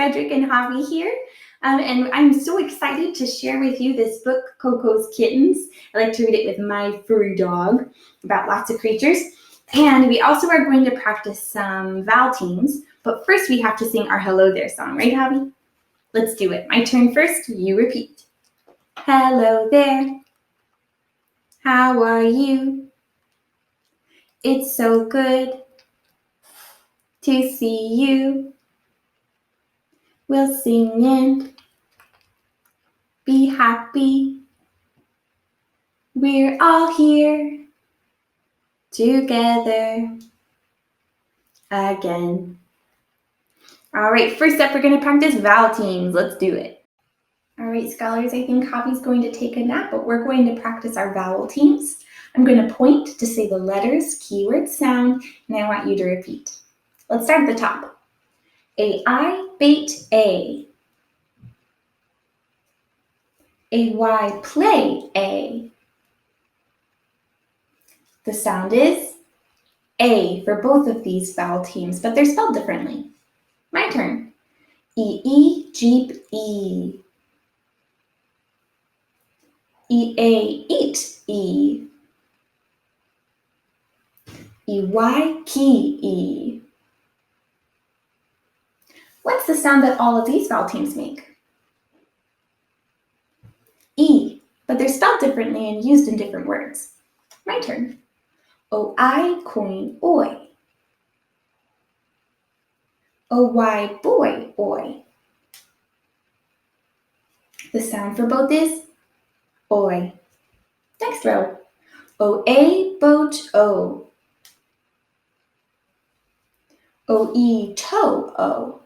Frederick and Javi here, and I'm so excited to share with you this book, Coco's Kittens. I like to read it with my furry dog about lots of creatures. And we also are going to practice some vowel teams, but first we have to sing our Hello There song, right, Javi? Let's do it. My turn first, you repeat. Hello there. How are you? It's so good to see you. We'll sing and be happy. We're all here together again. All right, first up, we're going to practice vowel teams. Let's do it. All right, scholars, I think Javi's going to take a nap, but we're going to practice our vowel teams. I'm going to point to say the letters, keyword, sound, and I want you to repeat. Let's start at the top. A-I, bait, A. A-Y, play, A. The sound is A for both of these vowel teams, but they're spelled differently. My turn. E-E, jeep, E. E-A, eat, E. E-Y, key, E. What's the sound that all of these vowel teams make? E, but they're spelled differently and used in different words. My turn. O-I, coin, oi. O-Y, boy, oi. The sound for both is oi. Next row. O-A, boat, O. O-E, toe, O.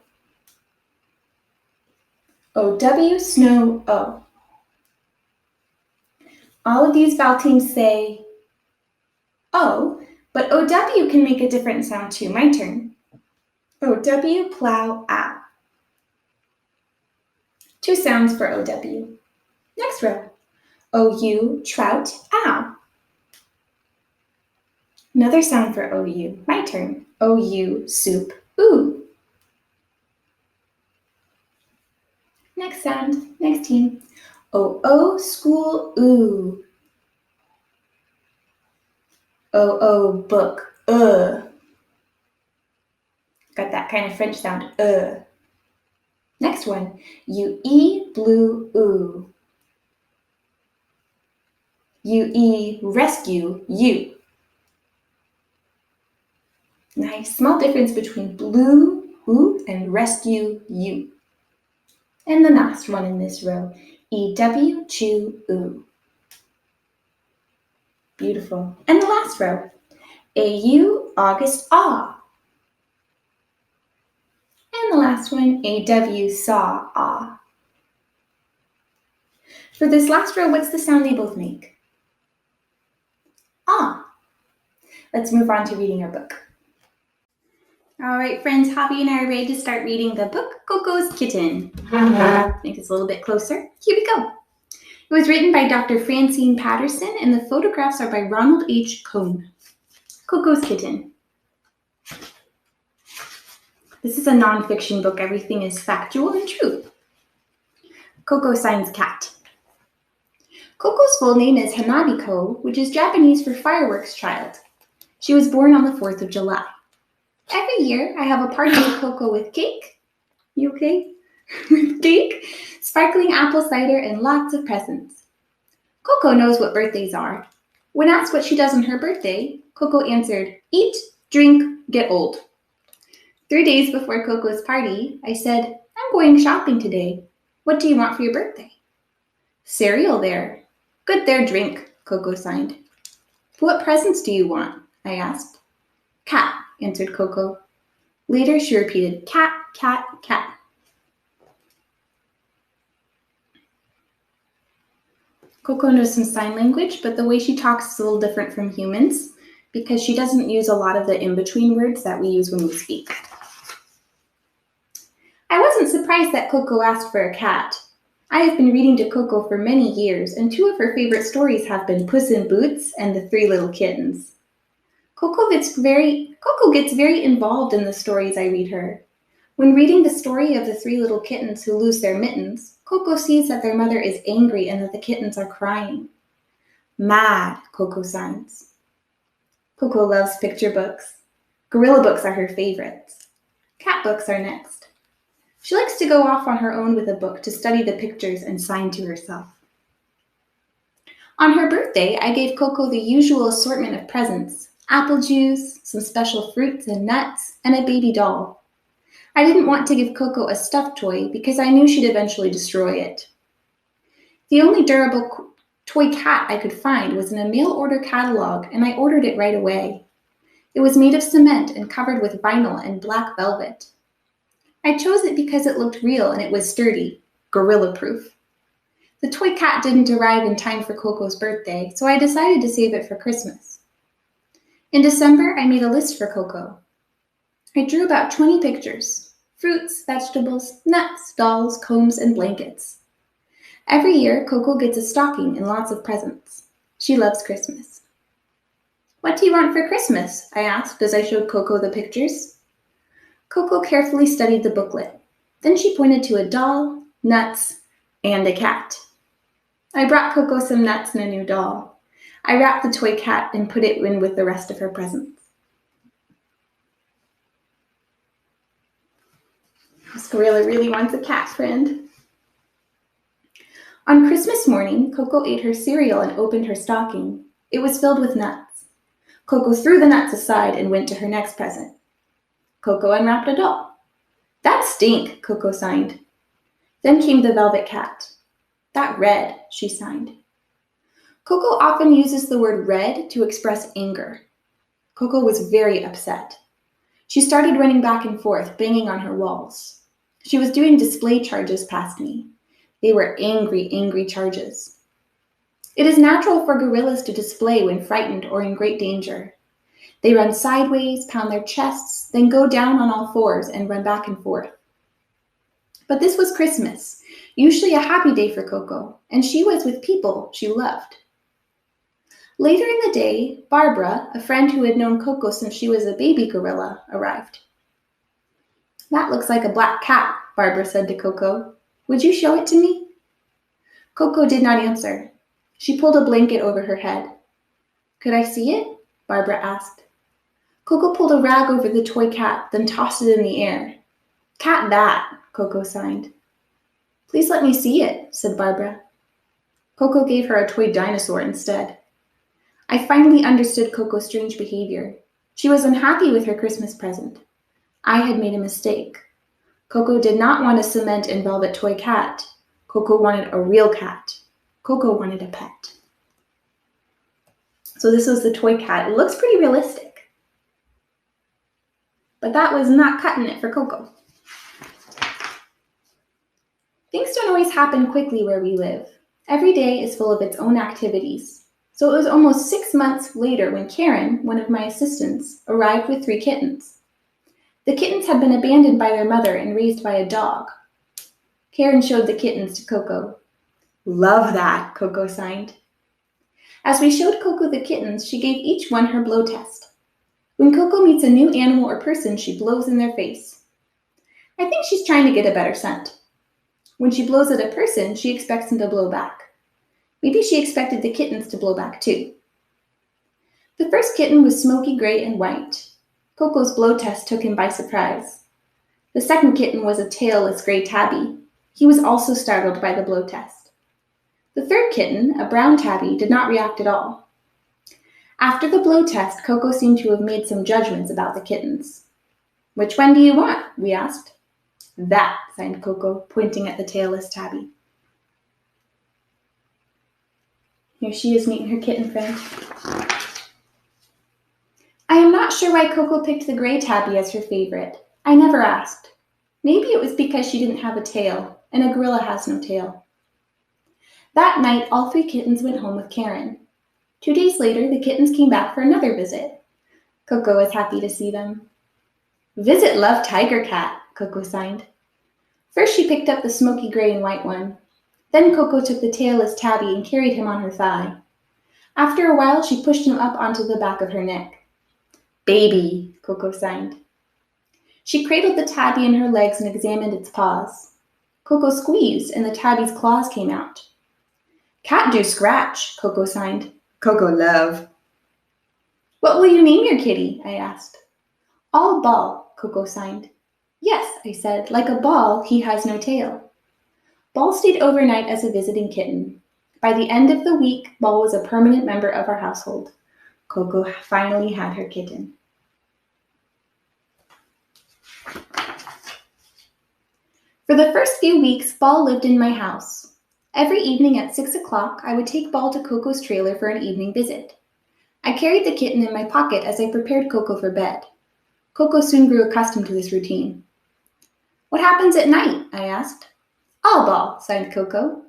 O-W, snow, O. All of these vowel teams say O, but O-W can make a different sound too. My turn. O-W, plow, ow. Two sounds for O-W. Next row. O-U, trout, ow. Another sound for O-U. My turn. O-U, soup, ooh. Next sound, next team. O-O, school, ooh. O-O, book, Got that kind of French sound, Next one, U-E, blue, ooh. U-E, rescue, you. Nice, small difference between blue, ooh, and rescue, you. And the last one in this row, E-W, chew, ooh. Beautiful. And the last row, A-U, August, ah. And the last one, A-W, saw, ah. For this last row, what's the sound they both make? Ah. Let's move on to reading our book. All right, friends, Javi and I are ready to start reading the book, Coco's Kitten. I think it's a little bit closer. Here we go. It was written by Dr. Francine Patterson, and the photographs are by Ronald H. Cohn. Coco's Kitten. This is a nonfiction book. Everything is factual and true. Coco signs cat. Coco's full name is Hanabiko, which is Japanese for fireworks child. She was born on the 4th of July. Every year, I have a party with Coco with cake. You okay? With cake, sparkling apple cider, and lots of presents. Coco knows what birthdays are. When asked what she does on her birthday, Coco answered, eat, drink, get old. 3 days before Coco's party, I said, I'm going shopping today. What do you want for your birthday? Cereal there. Good there, drink, Coco signed. What presents do you want? I asked. Cat, answered Coco. Later, she repeated, cat, cat, cat. Coco knows some sign language, but the way she talks is a little different from humans because she doesn't use a lot of the in-between words that we use when we speak. I wasn't surprised that Coco asked for a cat. I have been reading to Coco for many years, and 2 of her favorite stories have been Puss in Boots and The 3 Little Kittens. Coco gets very involved in the stories I read her. When reading the story of the three little kittens who lose their mittens, Coco sees that their mother is angry and that the kittens are crying. Mad, Coco signs. Coco loves picture books. Gorilla books are her favorites. Cat books are next. She likes to go off on her own with a book to study the pictures and sign to herself. On her birthday, I gave Coco the usual assortment of presents: apple juice, some special fruits and nuts, and a baby doll. I didn't want to give Coco a stuffed toy because I knew she'd eventually destroy it. The only durable toy cat I could find was in a mail-order catalog, and I ordered it right away. It was made of cement and covered with vinyl and black velvet. I chose it because it looked real and it was sturdy, gorilla-proof. The toy cat didn't arrive in time for Coco's birthday, so I decided to save it for Christmas. In December, I made a list for Coco. I drew about 20 pictures: fruits, vegetables, nuts, dolls, combs, and blankets. Every year, Coco gets a stocking and lots of presents. She loves Christmas. "What do you want for Christmas?" I asked as I showed Coco the pictures. Coco carefully studied the booklet. Then she pointed to a doll, nuts, and a cat. I brought Coco some nuts and a new doll. I wrapped the toy cat and put it in with the rest of her presents. This gorilla really wants a cat friend. On Christmas morning, Coco ate her cereal and opened her stocking. It was filled with nuts. Coco threw the nuts aside and went to her next present. Coco unwrapped a doll. "That stink," Coco signed. Then came the velvet cat. "That red," she signed. Coco often uses the word red to express anger. Coco was very upset. She started running back and forth, banging on her walls. She was doing display charges past me. They were angry, angry charges. It is natural for gorillas to display when frightened or in great danger. They run sideways, pound their chests, then go down on all fours and run back and forth. But this was Christmas, usually a happy day for Coco, and she was with people she loved. Later in the day, Barbara, a friend who had known Coco since she was a baby gorilla, arrived. "That looks like a black cat," Barbara said to Coco. "Would you show it to me?" Coco did not answer. She pulled a blanket over her head. "Could I see it?" Barbara asked. Coco pulled a rag over the toy cat, then tossed it in the air. "Cat that," Coco signed. "Please let me see it," said Barbara. Coco gave her a toy dinosaur instead. I finally understood Coco's strange behavior. She was unhappy with her Christmas present. I had made a mistake. Coco did not want a cement and velvet toy cat. Coco wanted a real cat. Coco wanted a pet. So this was the toy cat. It looks pretty realistic. But that was not cutting it for Coco. Things don't always happen quickly where we live. Every day is full of its own activities. So it was almost 6 months later when Karen, one of my assistants, arrived with 3 kittens. The kittens had been abandoned by their mother and raised by a dog. Karen showed the kittens to Coco. "Love that," Coco signed. As we showed Coco the kittens, she gave each one her blow test. When Coco meets a new animal or person, she blows in their face. I think she's trying to get a better scent. When she blows at a person, she expects them to blow back. Maybe she expected the kittens to blow back too. The first kitten was smoky gray and white. Coco's blow test took him by surprise. The second kitten was a tailless gray tabby. He was also startled by the blow test. The third kitten, a brown tabby, did not react at all. After the blow test, Coco seemed to have made some judgments about the kittens. "Which one do you want?" we asked. "That," signed Coco, pointing at the tailless tabby. Here she is meeting her kitten friend. I am not sure why Coco picked the gray tabby as her favorite. I never asked. Maybe it was because she didn't have a tail, and a gorilla has no tail. That night, all 3 kittens went home with Karen. 2 days later, the kittens came back for another visit. Coco was happy to see them. "Visit love Tiger Cat," Coco signed. First, she picked up the smoky gray and white one. Then Coco took the tailless tabby and carried him on her thigh. After a while, she pushed him up onto the back of her neck. "Baby," Coco signed. She cradled the tabby in her legs and examined its paws. Coco squeezed, and the tabby's claws came out. Cat do scratch, Coco signed. Coco love. What will you name your kitty? I asked. All Ball, Coco signed. Yes, I said, like a ball, he has no tail. Ball stayed overnight as a visiting kitten. By the end of the week, Ball was a permanent member of our household. Coco finally had her kitten. For the first few weeks, Ball lived in my house. Every evening at 6 o'clock, I would take Ball to Coco's trailer for an evening visit. I carried the kitten in my pocket as I prepared Coco for bed. Coco soon grew accustomed to this routine. What happens at night? I asked. All Ball, signed Coco.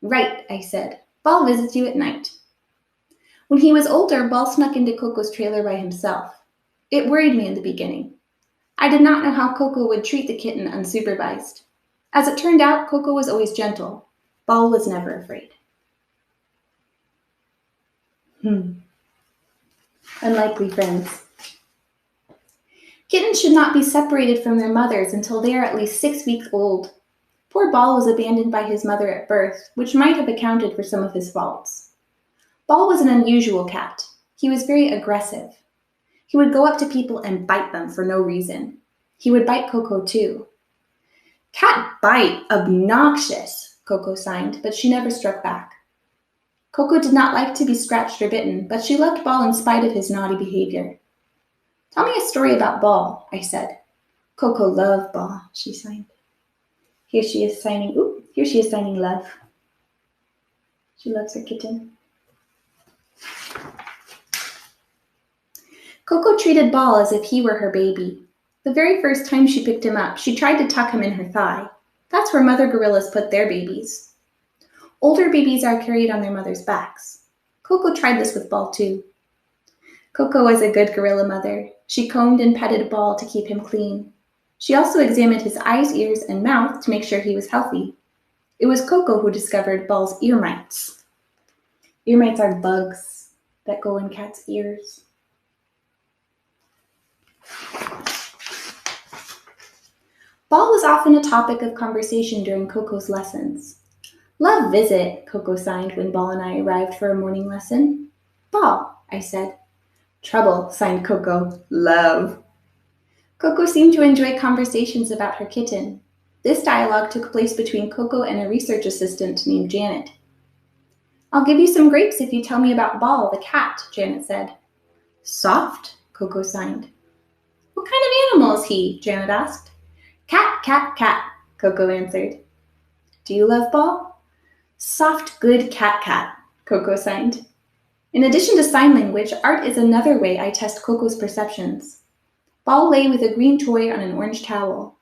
Right, I said. Ball visits you at night. When he was older, Ball snuck into Coco's trailer by himself. It worried me in the beginning. I did not know how Coco would treat the kitten unsupervised. As it turned out, Coco was always gentle. Ball was never afraid. Unlikely friends. Kittens should not be separated from their mothers until they are at least 6 weeks old. Poor Ball was abandoned by his mother at birth, which might have accounted for some of his faults. Ball was an unusual cat. He was very aggressive. He would go up to people and bite them for no reason. He would bite Coco too. Cat bite, obnoxious, Coco signed, but she never struck back. Coco did not like to be scratched or bitten, but she loved Ball in spite of his naughty behavior. Tell me a story about Ball, I said. Coco loved Ball, she signed. Here she is signing love. She loves her kitten. Coco treated Ball as if he were her baby. The very first time she picked him up, she tried to tuck him in her thigh. That's where mother gorillas put their babies. Older babies are carried on their mothers' backs. Coco tried this with Ball too. Coco was a good gorilla mother. She combed and petted Ball to keep him clean. She also examined his eyes, ears, and mouth to make sure he was healthy. It was Coco who discovered Ball's ear mites. Ear mites are bugs that go in cats' ears. Ball was often a topic of conversation during Coco's lessons. Love visit, Coco signed when Ball and I arrived for a morning lesson. Ball, I said. Trouble, signed Coco. Love. Coco seemed to enjoy conversations about her kitten. This dialogue took place between Coco and a research assistant named Janet. I'll give you some grapes if you tell me about Ball, the cat, Janet said. Soft, Coco signed. What kind of animal is he? Janet asked. Cat, cat, cat, Coco answered. Do you love Ball? Soft, good cat, Coco signed. In addition to sign language, art is another way I test Coco's perceptions. Ball lay with a green toy on an orange towel.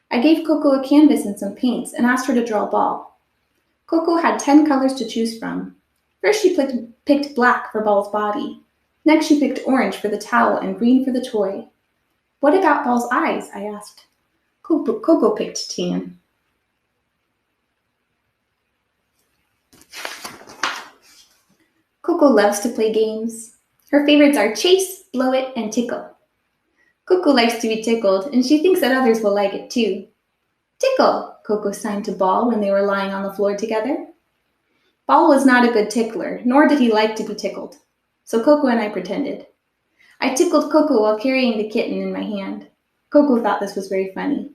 I gave Coco a canvas and some paints and asked her to draw Ball. Coco had 10 colors to choose from. First she picked black for Ball's body. Next she picked orange for the towel and green for the toy. What about Ball's eyes? I asked. Coco picked tan. Coco loves to play games. Her favorites are chase, blow it, and tickle. Coco likes to be tickled, and she thinks that others will like it too. Tickle, Coco signed to Ball when they were lying on the floor together. Ball was not a good tickler, nor did he like to be tickled. So Coco and I pretended. I tickled Coco while carrying the kitten in my hand. Coco thought this was very funny.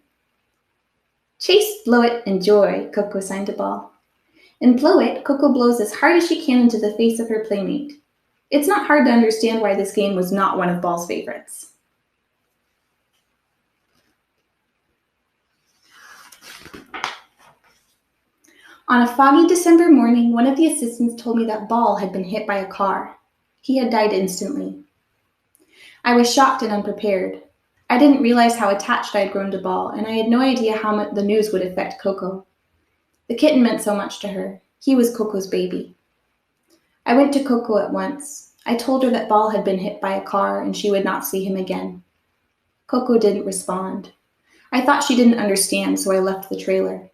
Chase, blow it, and joy, Coco signed to Ball. In Blow It, Coco blows as hard as she can into the face of her playmate. It's not hard to understand why this game was not one of Ball's favorites. On a foggy December morning, one of the assistants told me that Ball had been hit by a car. He had died instantly. I was shocked and unprepared. I didn't realize how attached I had grown to Ball, and I had no idea how much the news would affect Coco. The kitten meant so much to her. He was Coco's baby. I went to Coco at once. I told her that Ball had been hit by a car and she would not see him again. Coco didn't respond. I thought she didn't understand, so I left the trailer.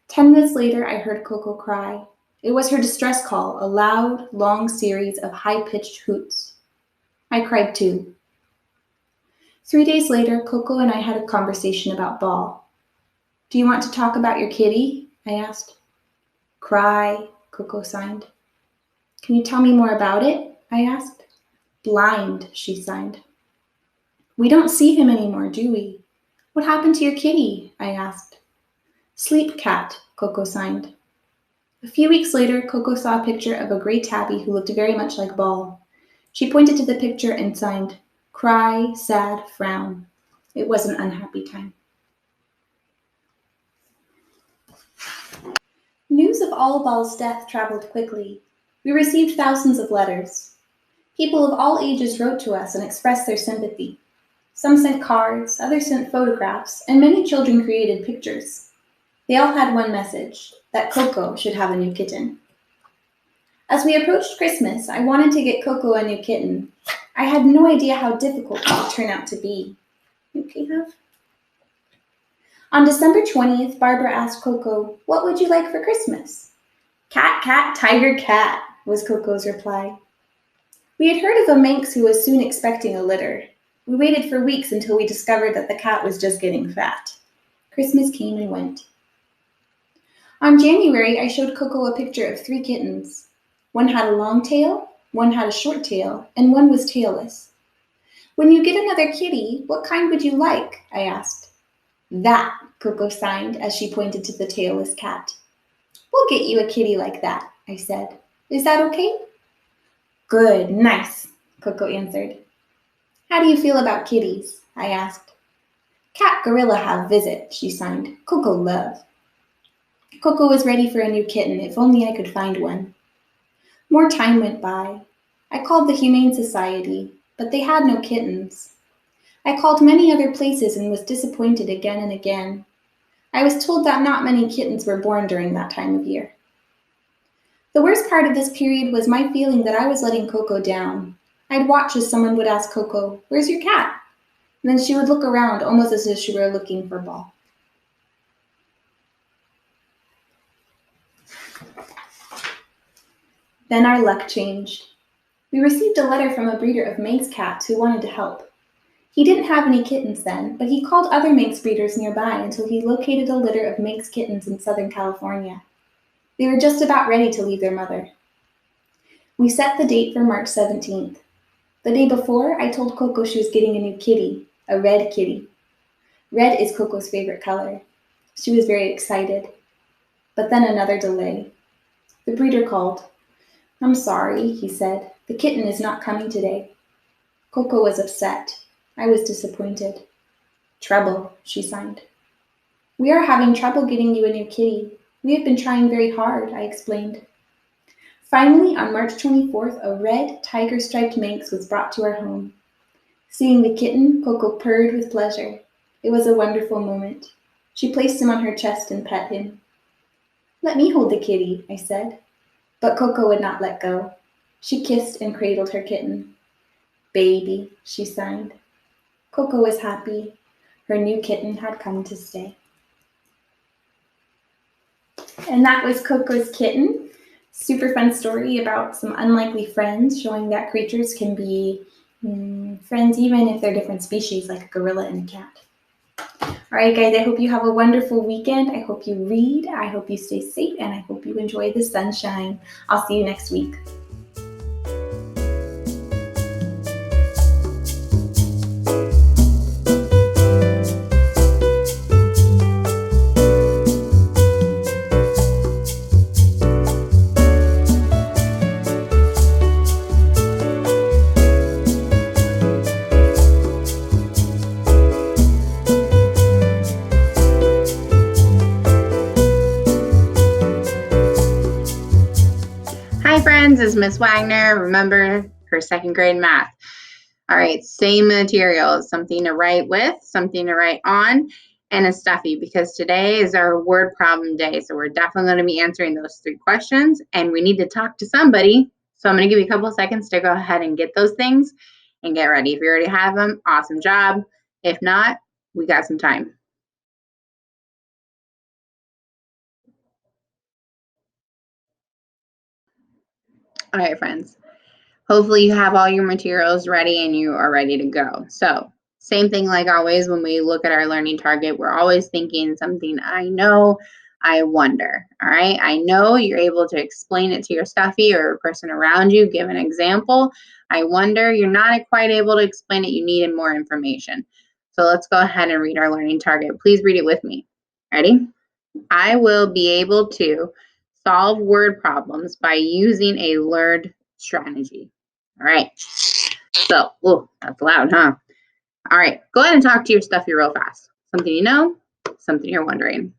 10 minutes later, I heard Coco cry. It was her distress call, a loud, long series of high-pitched hoots. I cried too. 3 days later, Coco and I had a conversation about Ball. Do you want to talk about your kitty? I asked. Cry, Coco signed. Can you tell me more about it? I asked. Blind, she signed. We don't see him anymore, do we? What happened to your kitty? I asked. Sleep cat, Coco signed. A few weeks later, Coco saw a picture of a gray tabby who looked very much like Ball. She pointed to the picture and signed, Cry, sad, frown. It was an unhappy time. News of all Ball's death traveled quickly. We received thousands of letters. People of all ages wrote to us and expressed their sympathy. Some sent cards, others sent photographs, and many children created pictures. They all had one message, that Coco should have a new kitten. As we approached Christmas, I wanted to get Coco a new kitten. I had no idea how difficult it would turn out to be. You okay, Huff? On December 20th, Barbara asked Coco, what would you like for Christmas? Cat, cat, tiger, cat, was Coco's reply. We had heard of a Manx who was soon expecting a litter. We waited for weeks until we discovered that the cat was just getting fat. Christmas came and went. On January, I showed Coco a picture of 3 kittens. One had a long tail, one had a short tail, and one was tailless. When you get another kitty, what kind would you like? I asked. That, Coco signed as she pointed to the tailless cat. We'll get you a kitty like that, I said. Is that okay? Good, nice, Coco answered. How do you feel about kitties? I asked. Cat gorilla have visit, she signed. Coco love. Coco was ready for a new kitten, if only I could find one. More time went by. I called the Humane Society, but they had no kittens. I called many other places and was disappointed again and again. I was told that not many kittens were born during that time of year. The worst part of this period was my feeling that I was letting Coco down. I'd watch as someone would ask Coco, "Where's your cat?" And then she would look around almost as if she were looking for Ball. Then our luck changed. We received a letter from a breeder of Manx cats who wanted to help. He didn't have any kittens then, but he called other Manx breeders nearby until he located a litter of Manx kittens in Southern California. They were just about ready to leave their mother. We set the date for March 17th. The day before, I told Coco she was getting a new kitty, a red kitty. Red is Coco's favorite color. She was very excited. But then another delay. The breeder called. I'm sorry, he said. The kitten is not coming today. Coco was upset. I was disappointed. Trouble, she signed. We are having trouble getting you a new kitty. We have been trying very hard, I explained. Finally, on March 24th, a red, tiger-striped Manx was brought to our home. Seeing the kitten, Coco purred with pleasure. It was a wonderful moment. She placed him on her chest and pet him. Let me hold the kitty, I said. But Coco would not let go. She kissed and cradled her kitten. Baby, she signed. Coco was happy. Her new kitten had come to stay. And that was Coco's kitten. Super fun story about some unlikely friends, showing that creatures can be friends even if they're different species, like a gorilla and a cat. All right, guys, I hope you have a wonderful weekend. I hope you read. I hope you stay safe, and I hope you enjoy the sunshine. I'll see you next week. Is Miss Wagner. Remember her 2nd grade math. All right, same materials, something to write with, something to write on, and a stuffy, because today is our word problem day. So we're definitely going to be answering those 3 questions, and we need to talk to somebody. So I'm going to give you a couple of seconds to go ahead and get those things and get ready. If you already have them, awesome job. If not, we got some time. All right, friends. Hopefully you have all your materials ready and you are ready to go. So Same thing like always when we look at our learning target, we're always thinking something I know, I wonder, all right? I know you're able to explain it to your stuffy or a person around you, give an example. I wonder you're not quite able to explain it, you needed more information. So let's go ahead and read our learning target. Please read it with me. Ready? I will be able to solve word problems by using a learned strategy. All right. So, oh, that's loud, huh? All right, go ahead and talk to your stuffy real fast. Something you know, something you're wondering.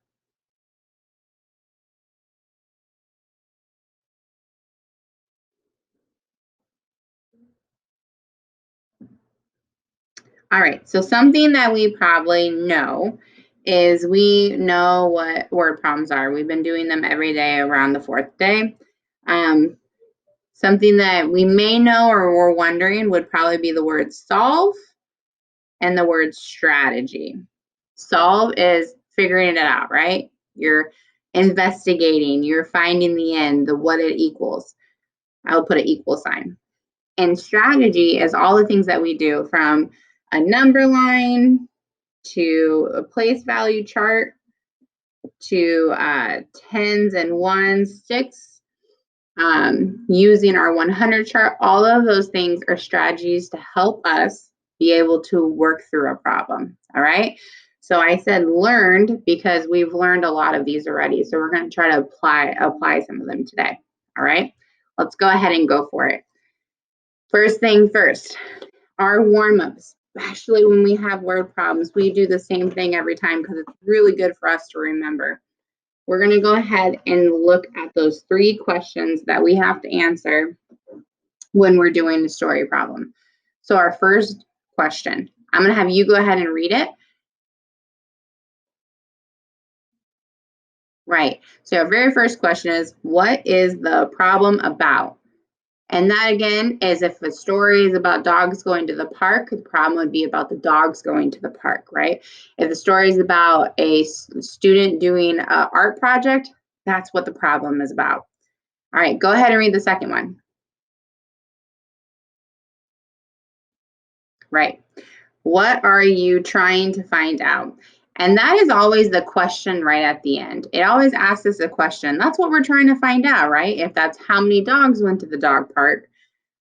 All right, so something that we probably know is we know what word problems are. We've been doing them every day around the fourth day. Something that we may know or we're wondering would probably be the word solve and the word strategy. Solve is figuring it out, right? You're investigating, you're finding the end, the what it equals. I'll put an equal sign. And strategy is all the things that we do from a number line to a place value chart to tens and ones, sticks, using our 100 chart. All of those things are strategies to help us be able to work through a problem, all right? So I said learned because we've learned a lot of these already. So we're going to try to apply some of them today, all right? Let's go ahead and go for it. First thing first, our warm-ups, especially when we have word problems, we do the same thing every time because it's really good for us to remember. We're going to go ahead and look at those 3 questions that we have to answer when we're doing the story problem. So our first question, I'm going to have you go ahead and read it. Right. So our very first question is, what is the problem about? And that again is if the story is about dogs going to the park, the problem would be about the dogs going to the park, right? If the story is about a student doing an art project, that's what the problem is about. All right, go ahead and read the second one. Right. What are you trying to find out? And that is always the question right at the end. It always asks us a question. That's what we're trying to find out, right? If that's how many dogs went to the dog park,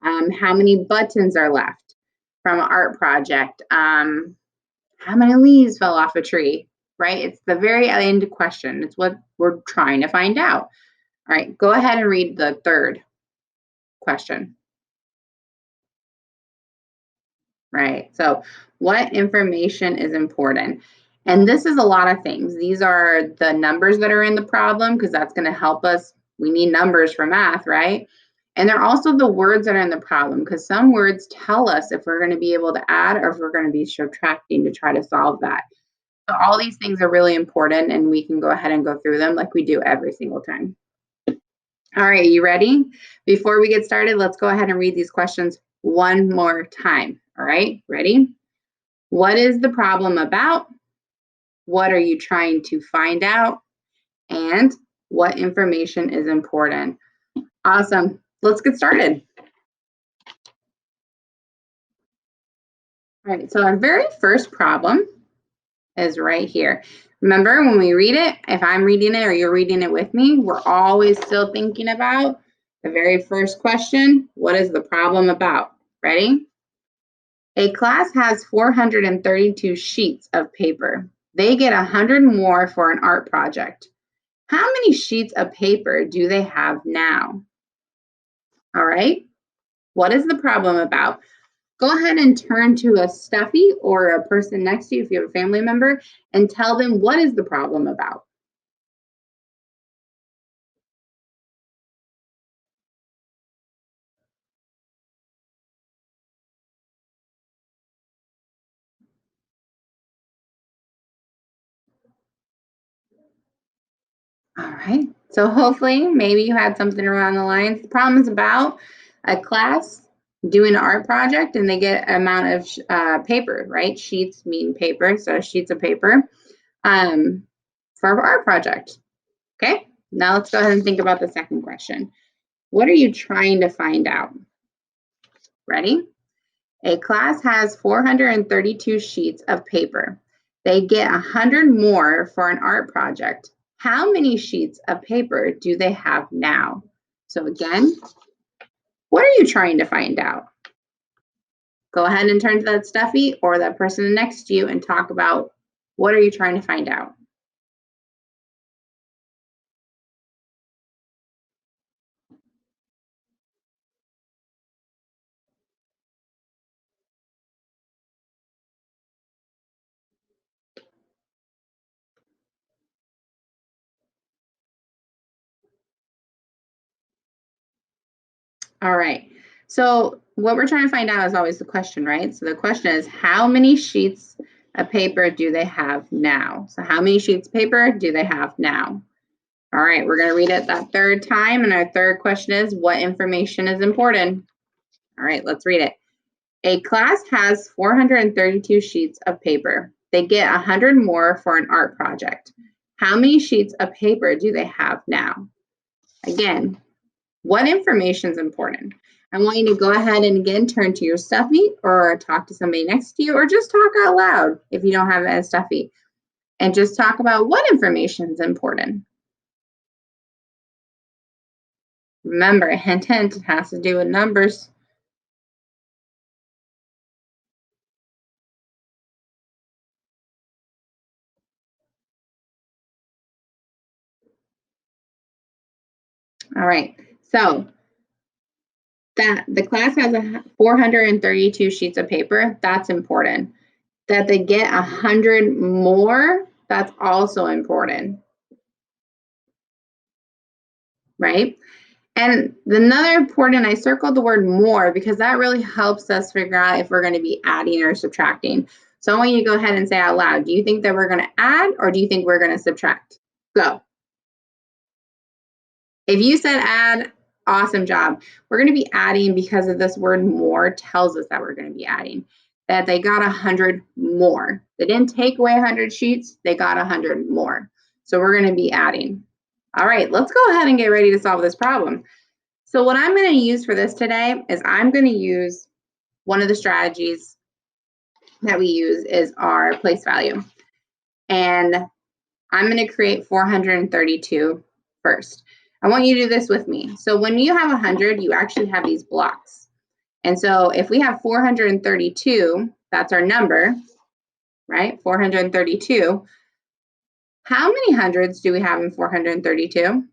how many buttons are left from an art project, how many leaves fell off a tree, right? It's the very end question. It's what we're trying to find out. All right, go ahead and read the third question. Right. So what information is important? And this is a lot of things. These are the numbers that are in the problem because that's going to help us. We need numbers for math, right? And they're also the words that are in the problem because some words tell us if we're going to be able to add or if we're going to be subtracting to try to solve that. So all these things are really important and we can go ahead and go through them like we do every single time. All right, you ready? Before we get started, let's go ahead and read these questions one more time. All right, ready? What is the problem about? What are you trying to find out? And what information is important? Awesome. Let's get started. All right, so our very first problem is right here. Remember, when we read it, if I'm reading it or you're reading it with me, we're always still thinking about the very first question. What is the problem about? Ready? A class has 432 sheets of paper. They get 100 more for an art project. How many sheets of paper do they have now? All right. What is the problem about? Go ahead and turn to a stuffy or a person next to you if you have a family member and tell them what is the problem about. All right. So hopefully maybe you had something around the lines. The problem is about a class doing an art project and they get an amount of paper, right? Sheets mean paper, so sheets of paper for an art project. Okay, now let's go ahead and think about the second question. What are you trying to find out? Ready? A class has 432 sheets of paper. They get 100 more for an art project. How many sheets of paper do they have now? So again, what are you trying to find out? Go ahead and turn to that stuffy or that person next to you and talk about what are you trying to find out? All right. So what we're trying to find out is always the question, right? So the question is, how many sheets of paper do they have now? So how many sheets of paper do they have now? All right, we're going to read it that third time. And our third question is, what information is important? All right, let's read it. A class has 432 sheets of paper. They get 100 more for an art project. How many sheets of paper do they have now? Again, what information is important? I want you to go ahead and again turn to your stuffy or talk to somebody next to you or just talk out loud if you don't have a stuffy and just talk about what information is important. Remember, hint, hint, it has to do with numbers. All right, so that the class has 432 sheets of paper, that's important. That they get 100 more, that's also important, right? And another important, I circled the word more because that really helps us figure out if we're going to be adding or subtracting. So I want you to go ahead and say out loud, do you think that we're going to add or do you think we're going to subtract? Go. If you said add, awesome job. We're going to be adding because of this word more tells us that we're going to be adding. That they got 100 more. They didn't take away 100 sheets, they got 100 more. So we're going to be adding. All right, let's go ahead and get ready to solve this problem. So what I'm going to use for this today is I'm going to use one of the strategies that we use is our place value. And I'm going to create 432 first. I want you to do this with me. So when you have 100, you actually have these blocks. And so if we have 432, that's our number, right? 432. How many hundreds do we have in 432?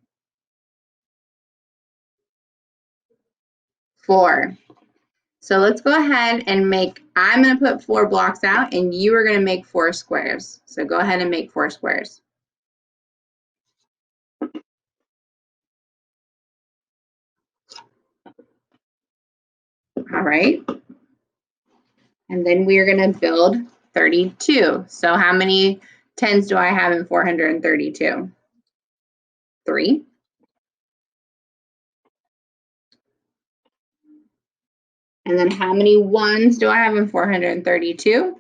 4. So let's go ahead and I'm going to put 4 blocks out and you are going to make 4 squares. So go ahead and make 4 squares. All right. And then we are going to build 32. So how many 10s do I have in 432? 3. And then how many 1s do I have in 432?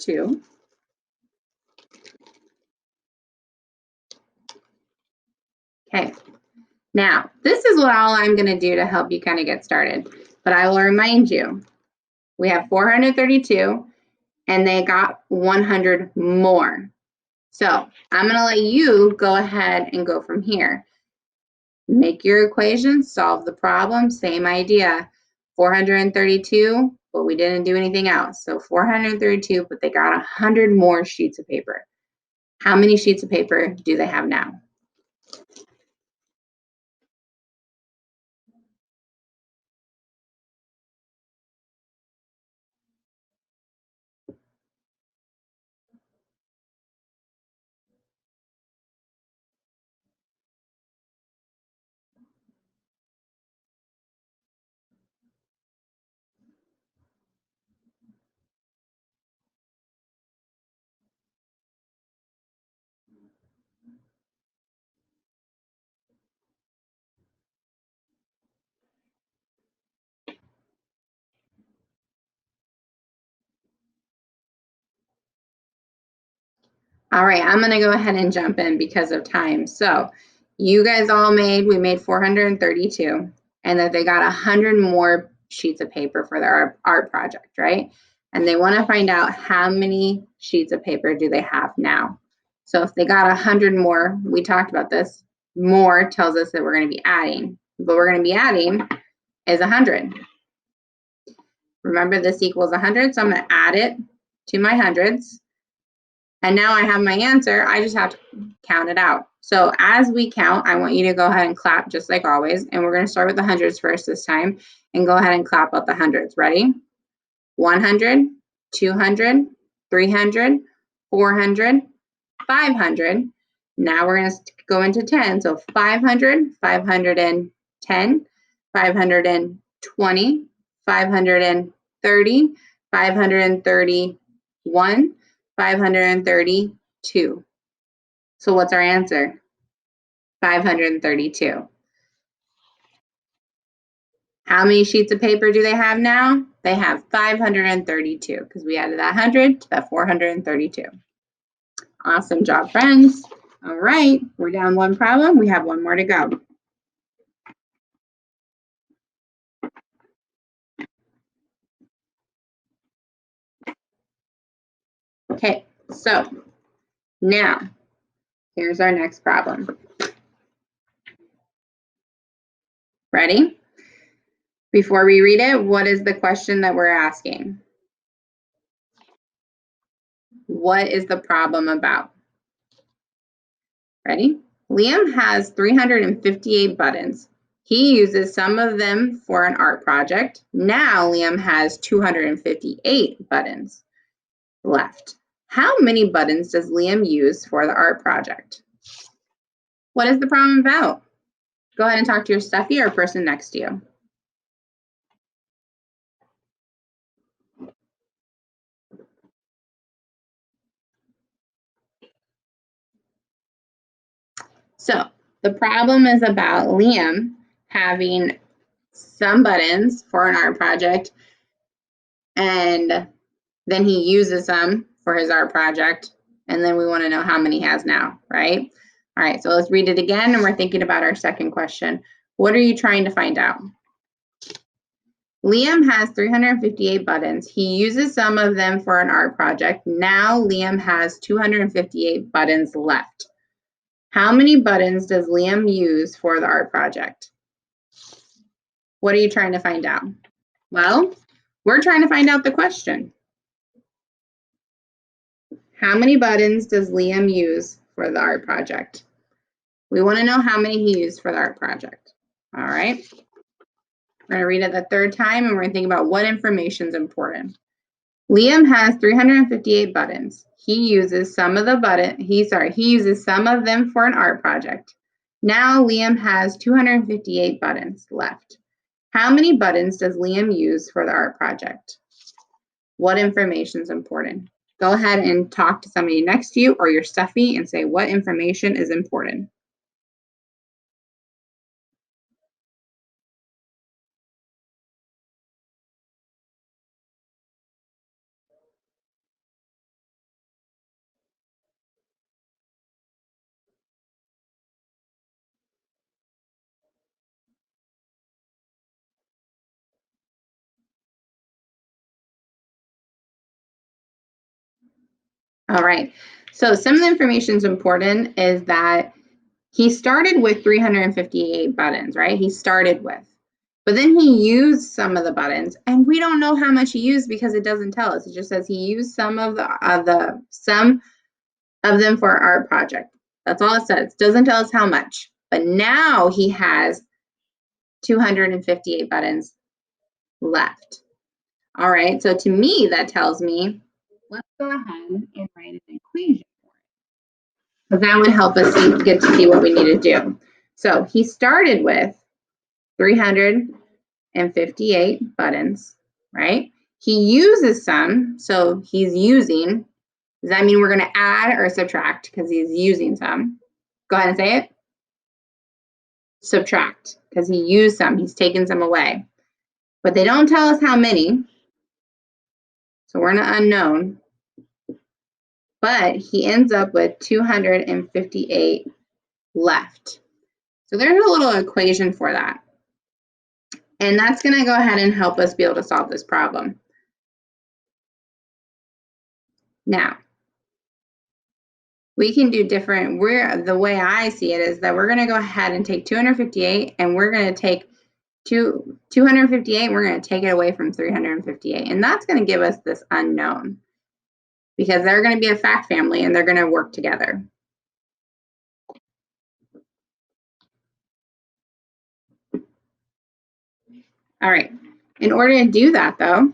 2. Okay. Now, this is what all I'm going to do to help you kind of get started. But I will remind you, we have 432 and they got 100 more. So I'm going to let you go ahead and go from here. Make your equation, solve the problem, same idea. 432, but we didn't do anything else. So 432, but they got 100 more sheets of paper. How many sheets of paper do they have now? All right, I'm going to go ahead and jump in because of time. So you guys all we made 432, and that they got 100 more sheets of paper for their art project, right? And they want to find out how many sheets of paper do they have now. So if they got 100 more, we talked about this, more tells us that we're going to be adding. But we're going to be adding is 100. Remember, this equals 100, so I'm going to add it to my hundreds. And now I have my answer. I just have to count it out. So as we count, I want you to go ahead and clap just like always. And we're going to start with the hundreds first this time and go ahead and clap out the hundreds. Ready? 100, 200, 300, 400, 500. Now we're going to go into 10. So 500, 510, 520, 530, 531, 532. So what's our answer? 532. How many sheets of paper do they have now? They have 532 because we added that 100 to that 432. Awesome job, friends. All right, we're down one problem. We have one more to go. Okay, so now here's our next problem. Ready? Before we read it, what is the question that we're asking? What is the problem about? Ready? Liam has 358 buttons. He uses some of them for an art project. Now Liam has 258 buttons left. How many buttons does Liam use for the art project? What is the problem about? Go ahead and talk to your stuffy or person next to you. So the problem is about Liam having some buttons for an art project, and then he uses them for his art project, and then we want to know how many he has now, right? All right, so let's read it again, and we're thinking about our second question. What are you trying to find out? Liam has 358 buttons. He uses some of them for an art project. Now Liam has 258 buttons left. How many buttons does Liam use for the art project? What are you trying to find out? Well, we're trying to find out the question. How many buttons does Liam use for the art project? We want to know how many he used for the art project. All right. We're going to read it the third time, and we're going to think about what information is important. Liam has 358 buttons. He uses some of them for an art project. Now Liam has 258 buttons left. How many buttons does Liam use for the art project? What information is important? Go ahead and talk to somebody next to you or your stuffy and say what information is important. All right, so some of the information is important is that he started with 358 buttons, right? He started with, but then he used some of the buttons, and we don't know how much he used because it doesn't tell us. It just says he used some of them for our art project. That's all it says. It doesn't tell us how much. But now he has 258 buttons left. All right, so to me, that tells me, let's go ahead and write an equation for it. Because that would help us get to see what we need to do. So he started with 358 buttons, right? He uses some, so he's using. Does that mean we're going to add or subtract because he's using some? Go ahead and say it. Subtract, because he used some. He's taken some away. But they don't tell us how many. So we're in an unknown. But he ends up with 258 left. So there's a little equation for that. And that's going to go ahead and help us be able to solve this problem. Now, we can do different, the way I see it is that we're going to go ahead and take 258 and we're going to take 258 and we're going to take it away from 358. And that's going to give us this unknown because they're going to be a fact family and they're going to work together. All right, in order to do that though,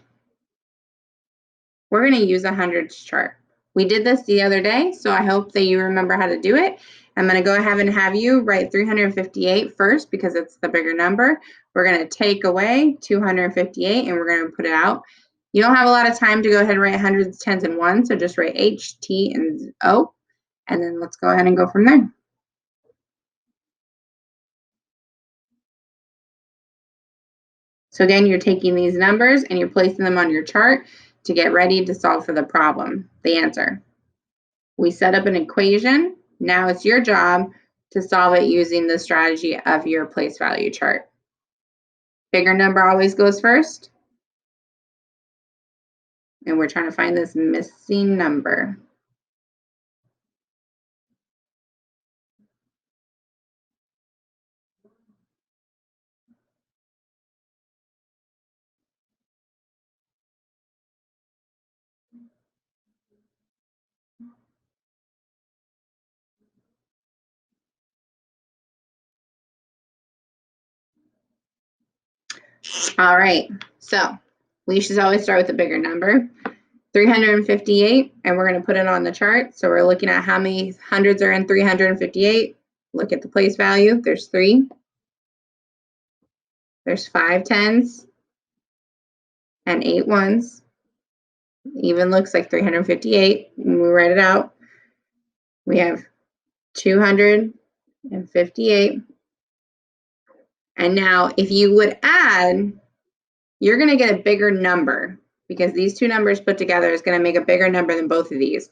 we're going to use a hundreds chart. We did this the other day, so I hope that you remember how to do it. I'm going to go ahead and have you write 358 first because it's the bigger number. We're going to take away 258 and we're going to put it out. You don't have a lot of time to go ahead and write hundreds, tens, and ones, so just write H, T, and O, and then let's go ahead and go from there. So again, you're taking these numbers and you're placing them on your chart to get ready to solve for the problem, the answer. We set up an equation. Now it's your job to solve it using the strategy of your place value chart. Bigger number always goes first. And we're trying to find this missing number. All right, so we should always start with a bigger number. 358, and we're going to put it on the chart. So we're looking at how many hundreds are in 358. Look at the place value. There's 3. There's 5 tens and 8 ones. Even looks like 358 when we write it out. We have 258. And now if you would add, you're going to get a bigger number because these two numbers put together is going to make a bigger number than both of these.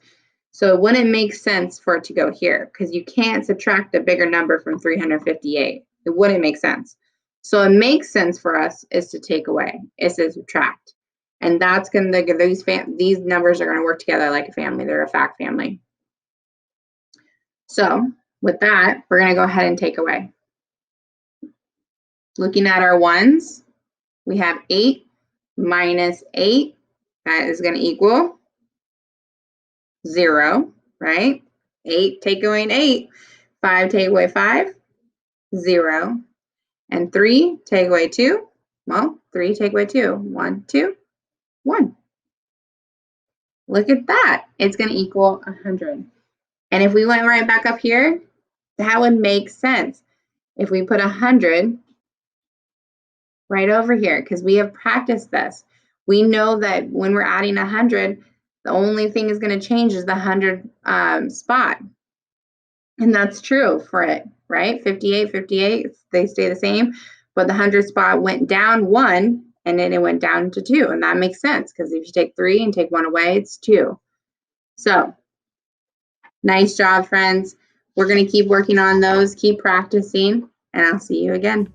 So it wouldn't make sense for it to go here because you can't subtract a bigger number from 358. It wouldn't make sense. So it makes sense for us is to take away, is to subtract. And that's going to give these numbers are going to work together like a family. They're a fact family. So with that, we're going to go ahead and take away. Looking at our ones, we have 8 minus 8. That is going to equal 0, right? 8 take away 8. 5 take away 5, 0. And 3 take away 2. Well, 3 take away 2. 1, 2, 1. Look at that. It's going to equal 100. And if we went right back up here, that would make sense. If we put 100 right over here, because we have practiced this. We know that when we're adding 100, the only thing is going to change is the 100 spot. And that's true for it, right? 58, 58, they stay the same. But the 100 spot went down 1, and then it went down to 2. And that makes sense, because if you take 3 and take 1 away, it's 2. So nice job, friends. We're going to keep working on those, keep practicing, and I'll see you again.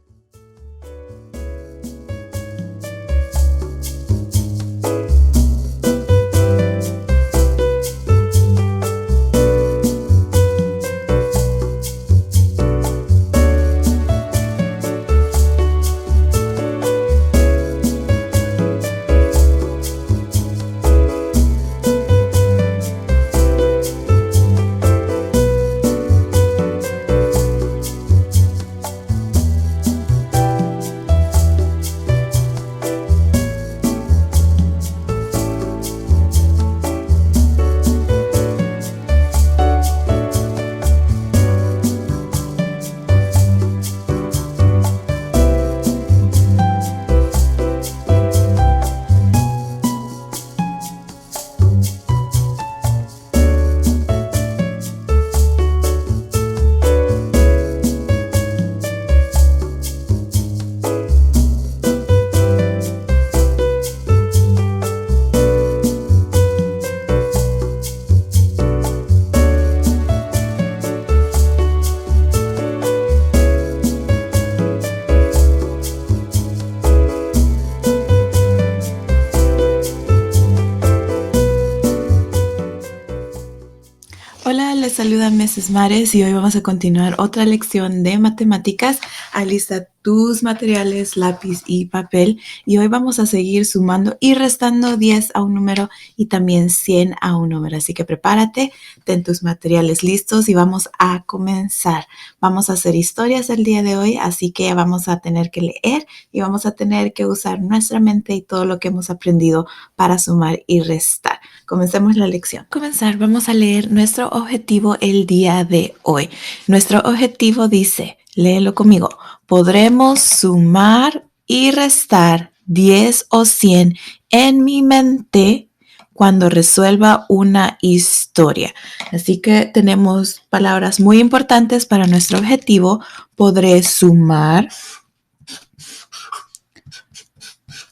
les saluda Mrs. Mares y hoy vamos a continuar otra lección de matemáticas. Alista tus materiales, lápiz y papel y hoy vamos a seguir sumando y restando 10 a un número y también 100 a un número. Así que prepárate, ten tus materiales listos y vamos a comenzar. Vamos a hacer historias el día de hoy, así que vamos a tener que leer y vamos a tener que usar nuestra mente y todo lo que hemos aprendido para sumar y restar. Comencemos la lección. Comenzar, vamos a leer nuestro objetivo el día de hoy. Nuestro objetivo dice, léelo conmigo, podremos sumar y restar 10 o 100 en mi mente cuando resuelva una historia. Así que tenemos palabras muy importantes para nuestro objetivo. Podré sumar.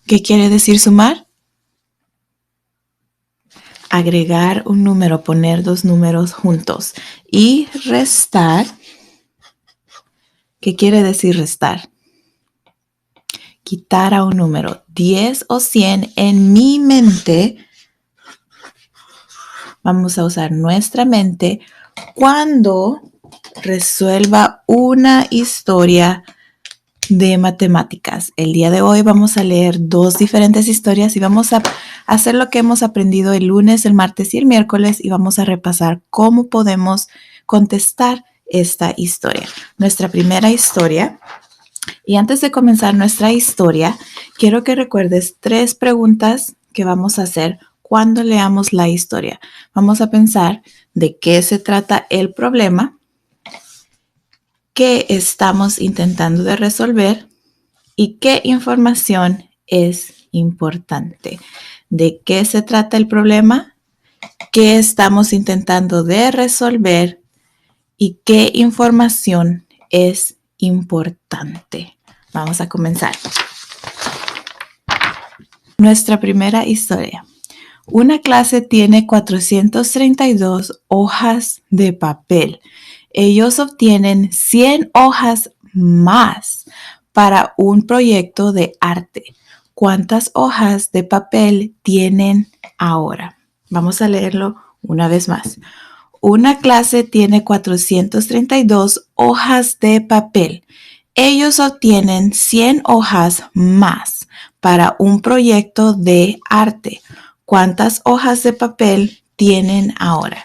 ¿Qué quiere decir sumar? Agregar un número, poner dos números juntos. Y restar. ¿Qué quiere decir restar? Quitar a un número. 10 o 100 en mi mente. Vamos a usar nuestra mente cuando resuelva una historia de matemáticas. El día de hoy vamos a leer dos diferentes historias y vamos a hacer lo que hemos aprendido el lunes, el martes y el miércoles y vamos a repasar cómo podemos contestar esta historia. Nuestra primera historia. Y antes de comenzar nuestra historia, quiero que recuerdes 3 preguntas que vamos a hacer cuando leamos la historia. Vamos a pensar de qué se trata el problema, qué estamos intentando de resolver y qué información es importante. ¿De qué se trata el problema? ¿Qué estamos intentando de resolver? ¿Y qué información es importante? Vamos a comenzar. Nuestra primera historia. Una clase tiene 432 hojas de papel. Ellos obtienen 100 hojas más para un proyecto de arte. ¿Cuántas hojas de papel tienen ahora? Vamos a leerlo una vez más. Una clase tiene 432 hojas de papel. Ellos obtienen 100 hojas más para un proyecto de arte. ¿Cuántas hojas de papel tienen ahora?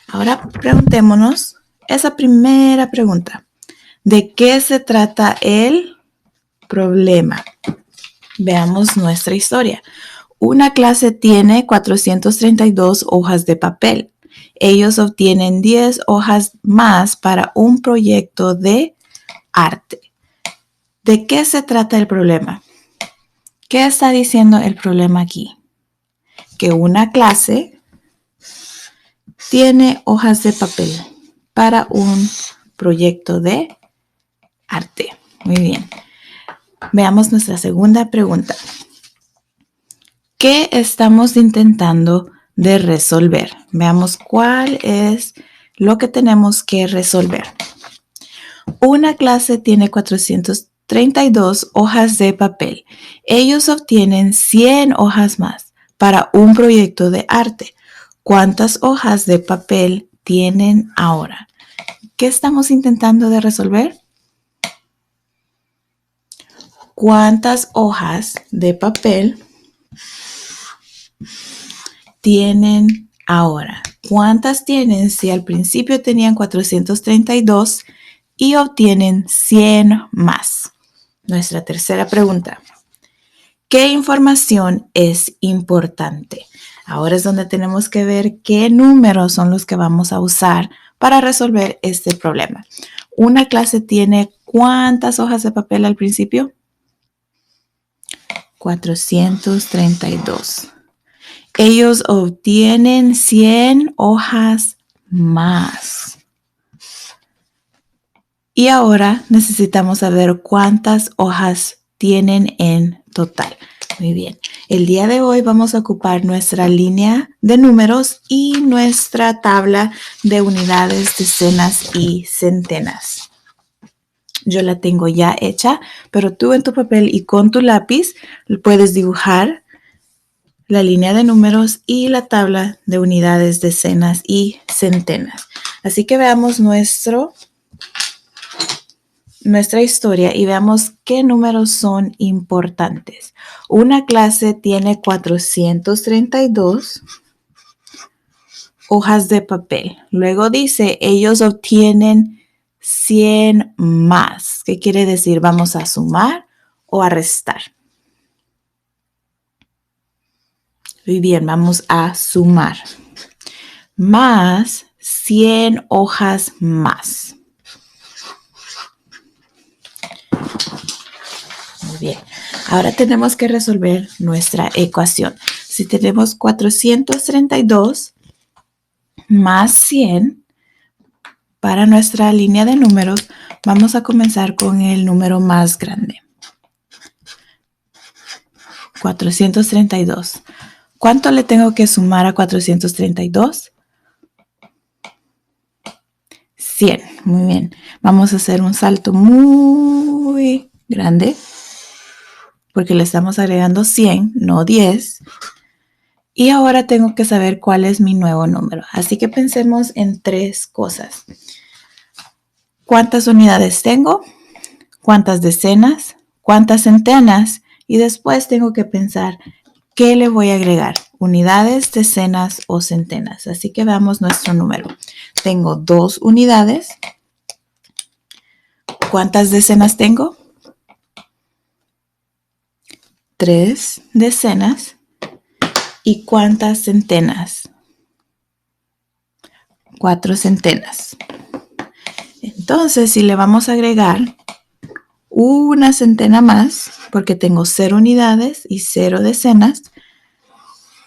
Ahora preguntémonos esa primera pregunta. ¿De qué se trata el problema? Veamos nuestra historia. Una clase tiene 432 hojas de papel. Ellos obtienen 10 hojas más para un proyecto de arte. ¿De qué se trata el problema? ¿Qué está diciendo el problema aquí? Que una clase tiene hojas de papel para un proyecto de arte. Muy bien. Veamos nuestra segunda pregunta. ¿Qué estamos intentando de resolver? Veamos cuál es lo que tenemos que resolver. Una clase tiene 432 hojas de papel. Ellos obtienen 100 hojas más para un proyecto de arte. ¿Cuántas hojas de papel tienen ahora? ¿Qué estamos intentando de resolver? ¿Cuántas hojas de papel tienen ahora? ¿Cuántas tienen si al principio tenían 432 y obtienen 100 más? Nuestra tercera pregunta. ¿Qué información es importante? Ahora es donde tenemos que ver qué números son los que vamos a usar para resolver este problema. Una clase tiene ¿cuántas hojas de papel al principio? 432. Ellos obtienen 100 hojas más. Y ahora necesitamos saber cuántas hojas tienen en total. Muy bien. El día de hoy vamos a ocupar nuestra línea de números y nuestra tabla de unidades, decenas y centenas. Yo la tengo ya hecha, pero tú en tu papel y con tu lápiz puedes dibujar la línea de números y la tabla de unidades, decenas y centenas. Así que veamos nuestra historia y veamos qué números son importantes. Una clase tiene 432 hojas de papel. Luego dice, ellos obtienen 100 más. ¿Qué quiere decir? ¿Vamos a sumar o a restar? Muy bien, vamos a sumar. Más 100 hojas más. Muy bien. Ahora tenemos que resolver nuestra ecuación. Si tenemos 432 más 100, para nuestra línea de números, vamos a comenzar con el número más grande. 432. ¿Cuánto le tengo que sumar a 432? 100. Muy bien. Vamos a hacer un salto muy grande porque le estamos agregando 100, no 10. Y ahora tengo que saber cuál es mi nuevo número. Así que pensemos en 3 cosas. ¿Cuántas unidades tengo? ¿Cuántas decenas? ¿Cuántas centenas? Y después tengo que pensar qué le voy a agregar. Unidades, decenas o centenas. Así que veamos nuestro número. Tengo 2 unidades. ¿Cuántas decenas tengo? 3 decenas. ¿Y cuántas centenas? 4 centenas. Entonces, si le vamos a agregar una centena más, porque tengo 0 unidades y 0 decenas,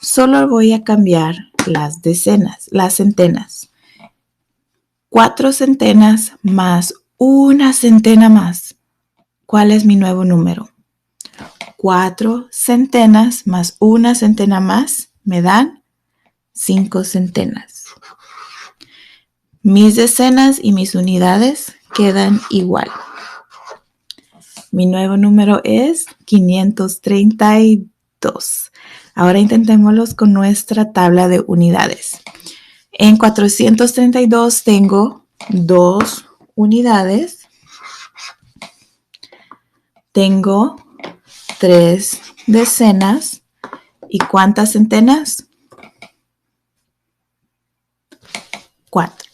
solo voy a cambiar las centenas. 4 centenas más una centena más. ¿Cuál es mi nuevo número? 4 centenas más una centena más me dan 5 centenas. Mis decenas y mis unidades quedan igual. Mi nuevo número es 532. Ahora intentémoslos con nuestra tabla de unidades. En 432 tengo 2 unidades. Tengo 3 decenas. ¿Y cuántas centenas? 4.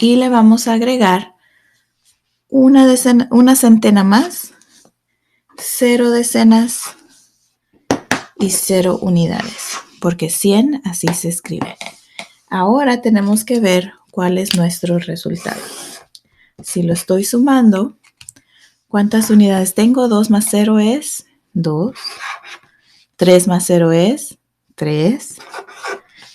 Y le vamos a agregar una centena más, 0 decenas y 0 unidades, porque 100 así se escribe. Ahora tenemos que ver cuál es nuestro resultado. Si lo estoy sumando, ¿cuántas unidades tengo? 2 más 0 es 2. 3 más 0 es 3.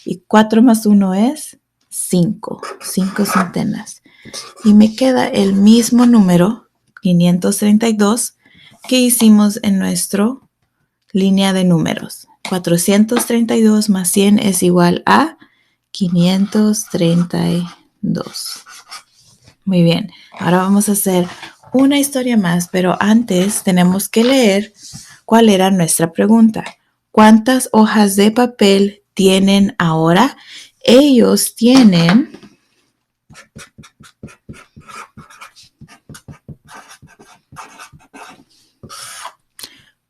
Y 4 más 1 es 5. 5 centenas. Y me queda el mismo número, 532, que hicimos en nuestra línea de números. 432 más 100 es igual a 532. Muy bien, ahora vamos a hacer una historia más, pero antes tenemos que leer cuál era nuestra pregunta. ¿Cuántas hojas de papel tienen ahora? Ellos tienen...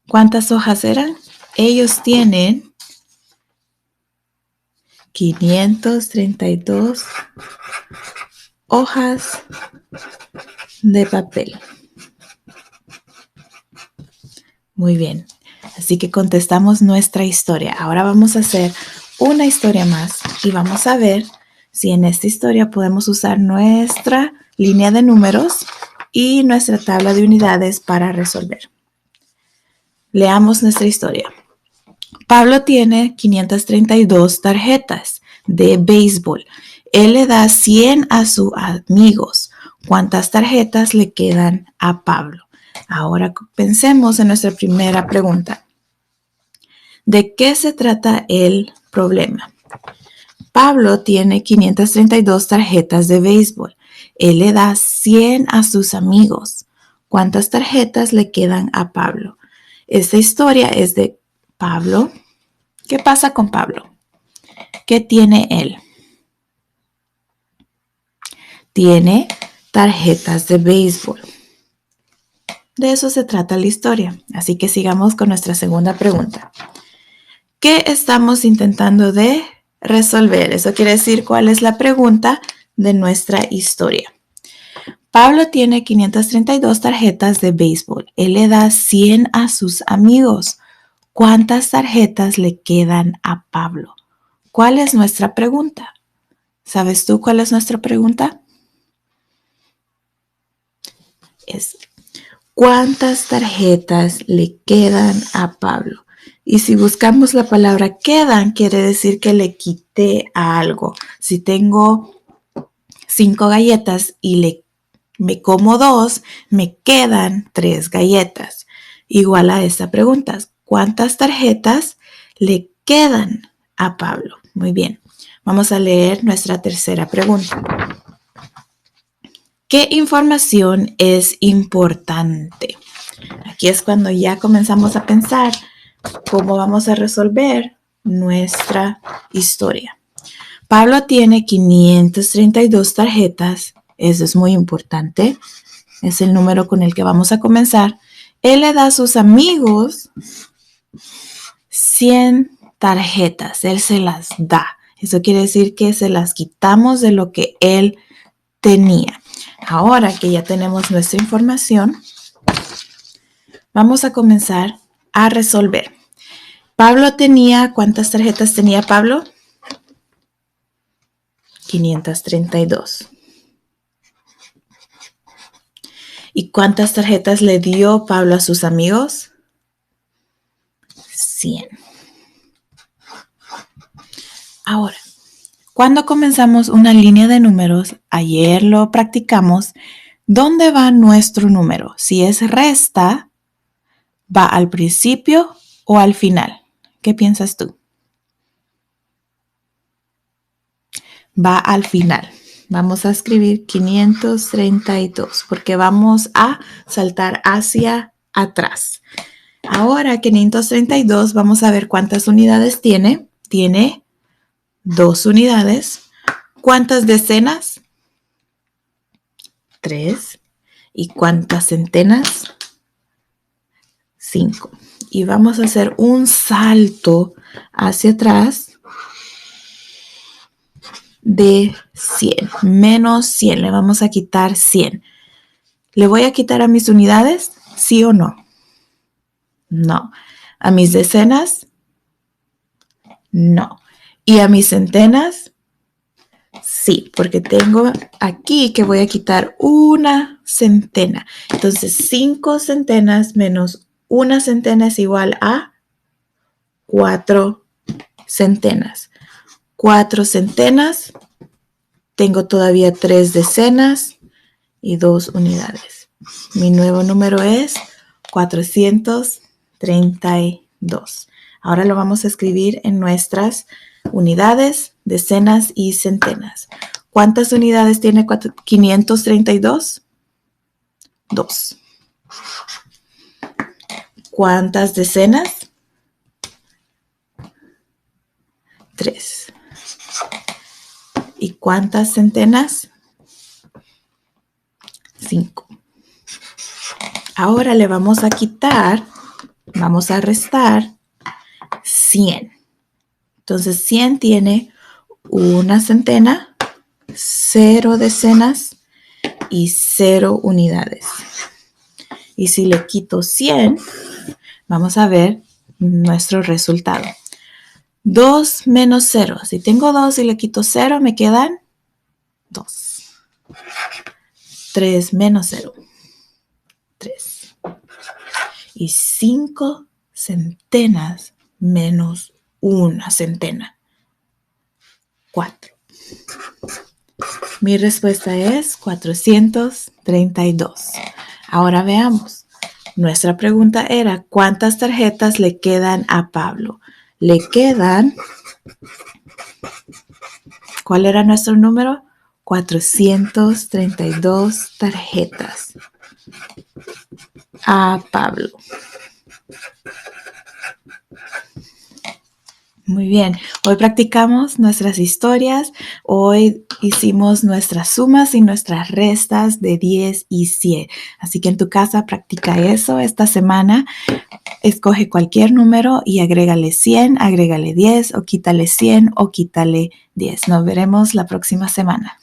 ¿Cuántas hojas eran? Ellos tienen 532 hojas de papel. Muy bien. Así que contestamos nuestra historia. Ahora vamos a hacer una historia más y vamos a ver si en esta historia podemos usar nuestra línea de números y nuestra tabla de unidades para resolver. Leamos nuestra historia. Pablo tiene 532 tarjetas de béisbol. Él le da 100 a sus amigos. ¿Cuántas tarjetas le quedan a Pablo? Ahora pensemos en nuestra primera pregunta. ¿De qué se trata el problema? Pablo tiene 532 tarjetas de béisbol. Él le da 100 a sus amigos. ¿Cuántas tarjetas le quedan a Pablo? Esta historia es de Pablo. ¿Qué pasa con Pablo? ¿Qué tiene él? tiene tarjetas de béisbol. De eso se trata la historia. Así que sigamos con nuestra segunda pregunta. ¿Qué estamos intentando de resolver? Eso quiere decir cuál es la pregunta de nuestra historia. Pablo tiene 532 tarjetas de béisbol. Él le da 100 a sus amigos. ¿Cuántas tarjetas le quedan a Pablo? ¿Cuál es nuestra pregunta? ¿Sabes tú cuál es nuestra pregunta? Es ¿cuántas tarjetas le quedan a Pablo? Y si buscamos la palabra quedan, quiere decir que le quité a algo. Si tengo 5 galletas y me como 2, me quedan 3 galletas. Igual a esta pregunta, ¿cuántas tarjetas le quedan a Pablo? Muy bien, vamos a leer nuestra tercera pregunta. ¿Qué información es importante? Aquí es cuando ya comenzamos a pensar cómo vamos a resolver nuestra historia. Pablo tiene 532 tarjetas. Eso es muy importante. Es el número con el que vamos a comenzar. Él le da a sus amigos 100 tarjetas. Él se las da. Eso quiere decir que se las quitamos de lo que él tenía. Ahora que ya tenemos nuestra información, vamos a comenzar a resolver. Pablo tenía, ¿cuántas tarjetas tenía Pablo? 532. ¿Y cuántas tarjetas le dio Pablo a sus amigos? 100. Ahora, cuando comenzamos una línea de números, ayer lo practicamos, ¿dónde va nuestro número? Si es resta, ¿va al principio o al final? ¿Qué piensas tú? Va al final. Vamos a escribir 532 porque vamos a saltar hacia atrás. Ahora 532, vamos a ver cuántas unidades tiene. Tiene 2 unidades. ¿Cuántas decenas? 3. ¿Y cuántas centenas? 5. Y vamos a hacer un salto hacia atrás de 100. Menos 100. Le vamos a quitar 100. ¿Le voy a quitar a mis unidades? ¿Sí o no? No. ¿A mis decenas? No. ¿Y a mis centenas? Sí, porque tengo aquí que voy a quitar una centena. Entonces, 5 centenas menos una centena es igual a 4 centenas. 4 centenas. Tengo todavía 3 decenas y 2 unidades. Mi nuevo número es 432. Ahora lo vamos a escribir en nuestras unidades, decenas y centenas. ¿Cuántas unidades tiene 532? 2. ¿Cuántas decenas? 3. ¿Y cuántas centenas? 5. Ahora le vamos a quitar, vamos a restar 100. Entonces 100 tiene una centena, 0 decenas y 0 unidades. Y si le quito 100, vamos a ver nuestro resultado. 2 menos 0. Si tengo 2 y le quito 0, me quedan 2. 3 menos 0. 3. Y 5 centenas menos una centena. 4. Mi respuesta es 432. Ahora veamos. Nuestra pregunta era, ¿cuántas tarjetas le quedan a Pablo? Le quedan, ¿cuál era nuestro número? 432 tarjetas a Pablo. Muy bien, hoy practicamos nuestras historias. Hoy hicimos nuestras sumas y nuestras restas de 10 y 100. Así que en tu casa practica eso esta semana. Escoge cualquier número y agrégale 100, agrégale 10 o quítale 100 o quítale 10. Nos veremos la próxima semana.